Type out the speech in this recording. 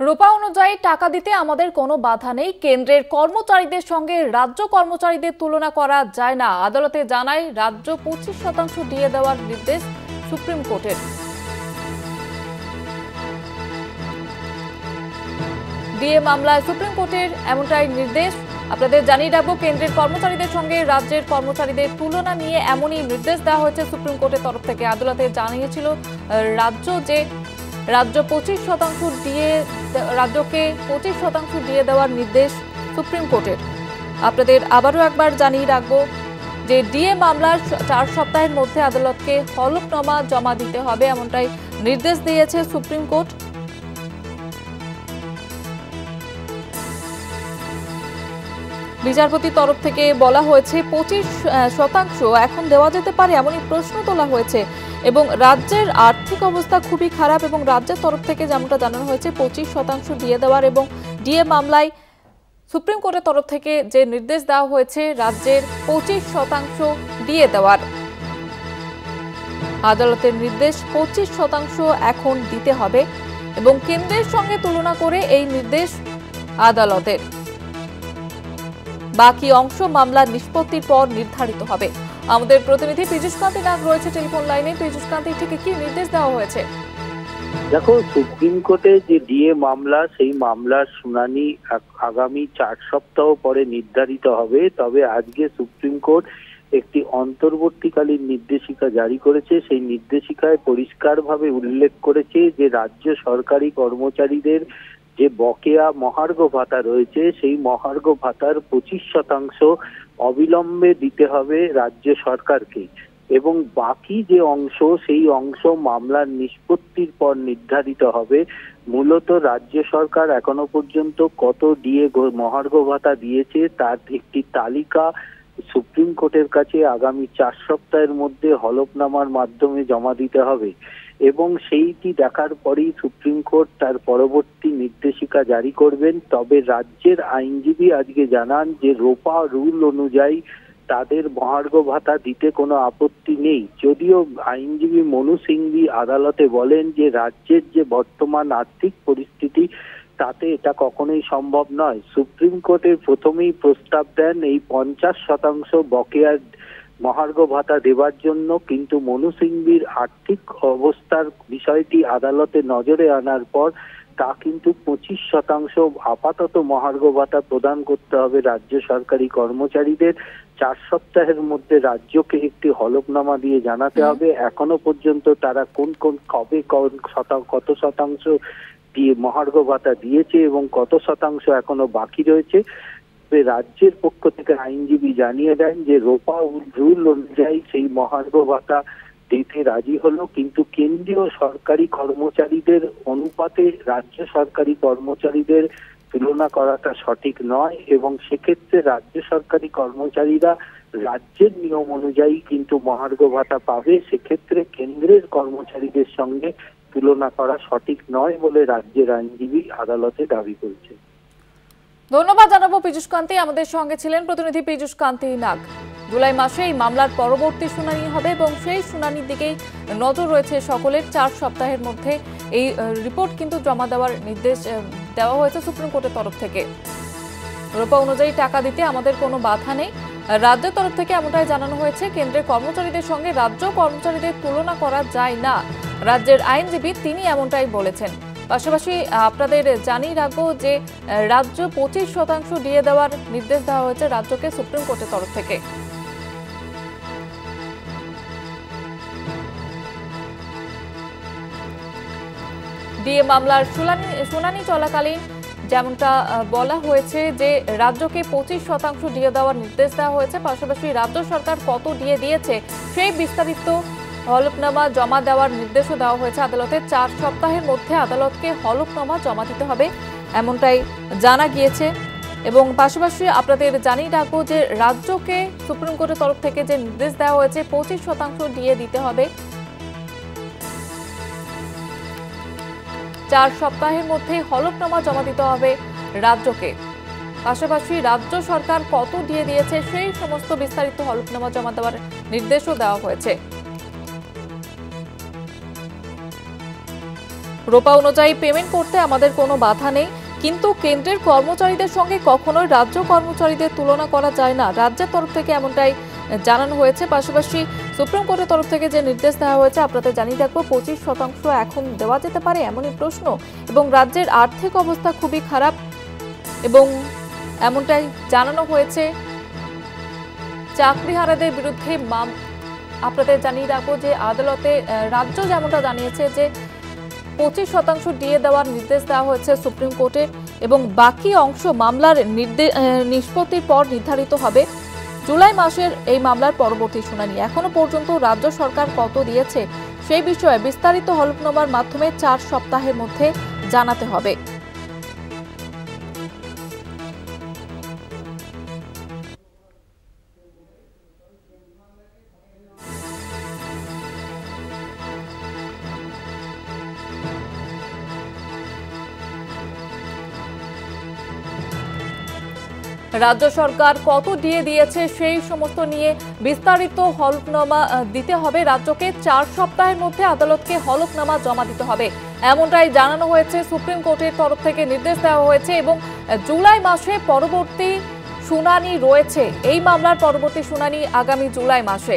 রূপা অনুযায়ী টাকা দিতে আমাদের কোনো বাধা নেই। কেন্দ্রের কর্মচারীদের সঙ্গে রাজ্য কর্মচারীদের তুলনা করা যায় না। আদালতে জানায় রাজ্য 25% দিয়ে দেওয়ার নির্দেশ সুপ্রিম কোর্টের। ডিএ মামলায় সুপ্রিম কোর্টের এমনটাই নির্দেশ। আপনাদের জানিয়ে রাখবো, কেন্দ্রের কর্মচারীদের সঙ্গে রাজ্যের কর্মচারীদের তুলনা নিয়ে এমনই নির্দেশ দেওয়া হয়েছে সুপ্রিম কোর্টের তরফ থেকে। আদালতে জানিয়েছিল রাজ্যকে 25% দিয়ে দেওয়ার নির্দেশ সুপ্রিম কোর্টের। আপনাদের আবারও একবার জানিয়ে রাখবো যে ডিএ মামলার 4 সপ্তাহের মধ্যে আদালতকে হলফনামা জমা দিতে হবে, এমনটাই নির্দেশ দিয়েছে সুপ্রিম কোর্ট। বিচারপতির তরফ থেকে বলা হয়েছে 25% এখন দেওয়া যেতে পারে, এমনই প্রশ্ন তোলা হয়েছে। এবং রাজ্যের আর্থিক অবস্থা খুবই খারাপ এবং রাজ্যের তরফ থেকে যেমনটা জানানো হয়েছে 25% দিয়ে দেওয়ার এবং ডিএ মামলায় সুপ্রিম কোর্টের তরফ থেকে যে নির্দেশ দেওয়া হয়েছে রাজ্যের 25% দিয়ে দেওয়ার। আদালতের নির্দেশ 25% এখন দিতে হবে এবং কেন্দ্রের সঙ্গে তুলনা করে এই নির্দেশ আদালতের। বাকি অংশ মামলার নিষ্পত্তির পর নির্ধারিত হবে। আমাদের প্রতিনিধি পীযূষ কান্তি নাগ রয়েছে টেলিফোন লাইনে। পীযূষ কান্তি, ঠিক কি নির্দেশ দেওয়া হয়েছে? দেখো, সুপ্রিম কোর্টে যে ডিএ মামলা, সেই মামলার শুনানি আগামী 4 সপ্তাহ পরে নির্ধারিত হবে। তবে আজকে সুপ্রিম কোর্ট একটি অন্তর্বর্তীকালীন নির্দেশিকা জারি করেছে। সেই নির্দেশিকায় পরিষ্কারভাবে উল্লেখ করেছে যে রাজ্য সরকারি কর্মচারীদের যে বকেয়া মহার্ঘ ভাতা রয়েছে, সেই মহার্ঘ ভাতার 25% অবিলম্বে দিতে হবে রাজ্য সরকারকে এবং বাকি যে অংশ, সেই অংশ মামলার নিষ্পত্তির পর নির্ধারিত হবে। মূলত রাজ্য সরকার এখনো পর্যন্ত কত ডিএ মহার্ঘ ভাতা দিয়েছে তার একটি তালিকা সুপ্রিম কোর্টের কাছে আগামী 4 সপ্তাহের মধ্যে হলফনামার মাধ্যমে জমা দিতে হবে এবং সেইটি দেখার পরেই সুপ্রিম কোর্ট তার পরবর্তী নির্দেশিকা জারি করবেন। তবে রাজ্যের আইনজীবী আজকে জানান যে রোপা রুল অনুযায়ী তাদের মহার্ঘ ভাতা দিতে কোনো আপত্তি নেই। যদিও আইনজীবী মনু সিংভি আদালতে বলেন যে রাজ্যের যে বর্তমান আর্থিক পরিস্থিতি তাতে এটা কখনোই সম্ভব নয়। সুপ্রিম কোর্টে প্রথমেই প্রস্তাব দেন এই 50% বকেয়া মহার্ঘ ভাতা দেওয়ার জন্য, কিন্তু মনু সিংভির আর্থিক অবস্থার বিষয়টি আদালতে নজরে আনার পর তা কিন্তু 25% আপাতত মহার্ঘ ভাতা প্রদান করতে হবে রাজ্য সরকারি কর্মচারীদের। 4 সপ্তাহের মধ্যে রাজ্যকে একটি হলফনামা দিয়ে জানাতে হবে এখনো পর্যন্ত তারা কবে কত শতাংশ দিয়ে মহার্ঘ ভাতা দিয়েছে এবং কত শতাংশ এখনো বাকি রয়েছে। রাজ্যের পক্ষ থেকে আইনজীবী জানিয়ে দেন যে রোপা রুল অনুযায়ী সেই মহার্ঘ ভাতা দিতে রাজি হলো, কিন্তু কেন্দ্রীয় সরকারি কর্মচারীদের অনুপাতে রাজ্য সরকারি কর্মচারীদের তুলনা করাটা সঠিক নয় এবং সেক্ষেত্রে রাজ্য সরকারি কর্মচারীরা রাজ্যের নিয়ম অনুযায়ী কিন্তু মহার্ঘ ভাতা পাবে। সেক্ষেত্রে কেন্দ্রের কর্মচারীদের সঙ্গে তুলনা করা সঠিক নয় বলে রাজ্যের আইনজীবী আদালতে দাবি করেছে। ধন্যবাদ জানাবো পীযূষ কান্তি। আমাদের সঙ্গে ছিলেন প্রতিনিধি পীযূষ কান্তি নাগ। জুলাই মাসে এই মামলার পরবর্তী শুনানি হবে এবং সেই শুনানির দিকেই নজর রয়েছে সকলের। 4 সপ্তাহের মধ্যে এই রিপোর্ট কিন্তু জমা দেওয়ার নির্দেশ দেওয়া হয়েছে সুপ্রিম কোর্টের তরফ থেকে। রূপা অনুযায়ী টাকা দিতে আমাদের কোনো বাধা নেই। রাজ্যের তরফ থেকে এমনটাই জানানো হয়েছে, কেন্দ্রের কর্মচারীদের সঙ্গে রাজ্য কর্মচারীদের তুলনা করা যায় না। রাজ্যের আইনজীবী তিনি এমনটাই বলেছেন। পাশাপাশি আপনাদের জানিয়ে রাখবো যে রাজ্য 25% দিয়ে দেওয়ার নির্দেশ দেওয়া হয়েছে রাজ্যকে সুপ্রিম কোর্টের তরফ থেকে। ডিএ মামলার শুনানি চলাকালীন যেমনটা বলা হয়েছে যে রাজ্যকে 25% দিয়ে দেওয়ার নির্দেশ দেওয়া হয়েছে। পাশাপাশি রাজ্য সরকার কত দিয়ে দিয়েছে সেই বিস্তারিত হলফনামা জমা দেওয়ার নির্দেশও দেওয়া হয়েছে আদালতে। 4 সপ্তাহের মধ্যে আদালতকে হলফনামা জমা দিতে হবে, এমনটাই জানা গিয়েছে। এবং পাশাপাশি আপনাদের জানিয়ে রাখবো যে রাজ্যকে সুপ্রিম কোর্টের তরফ থেকে যে নির্দেশ দেওয়া হয়েছে 25% দিয়ে দিতে হবে। 4 সপ্তাহের মধ্যে হলফনামা জমা দিতে হবে রাজ্যকে। পাশাপাশি রাজ্য সরকার কত দিয়ে দিয়েছে সেই সমস্ত বিস্তারিত হলফনামা জমা দেওয়ার নির্দেশও দেওয়া হয়েছে। রোপা অনুযায়ী পেমেন্ট করতে আমাদের কোনো বাধা নেই, কিন্তু কেন্দ্রের কর্মচারীদের সঙ্গে কখনোই রাজ্য কর্মচারীদের তুলনা করা যায় না, রাজ্যের তরফ থেকে এমনটাই জানানো হয়েছে। পাশাপাশি সুপ্রিম কোর্টের তরফ থেকে যে নির্দেশ দেওয়া হয়েছে আপনাদের জানিয়ে রাখবো, 25% এখন দেওয়া যেতে পারে এমনই প্রশ্ন, এবং রাজ্যের আর্থিক অবস্থা খুবই খারাপ এবং এমনটাই জানানো হয়েছে। চাকরিহারাদের বিরুদ্ধে আপনাদের জানিয়ে রাখবো যে আদালতে রাজ্য যেমনটা জানিয়েছে যে 25% ডিএ দেওয়ার নির্দেশ দেওয়া হয়েছে সুপ্রিম কোর্টের, এবং বাকি অংশ মামলার নিষ্পত্তির পর নির্ধারিত হবে। জুলাই মাসের এই মামলার পরবর্তী শুনানি। এখনো পর্যন্ত রাজ্য সরকার কত দিয়েছে সেই বিষয়ে বিস্তারিত হলফনামার মাধ্যমে 4 সপ্তাহের মধ্যে জানাতে হবে। রাজ্য সরকার কত ডিএ দিয়েছে সেই সমস্ত নিয়ে বিস্তারিত হলফনামা দিতে হবে রাজ্যকে। 4 সপ্তাহের মধ্যে আদালতকে হলফনামা জমা দিতে হবে এমনটাই জানানো হয়েছে। সুপ্রিম কোর্টের তরফ থেকে নির্দেশ দেওয়া হয়েছে এবং জুলাই মাসে পরবর্তী শুনানি রয়েছে। এই মামলার পরবর্তী শুনানি আগামী জুলাই মাসে।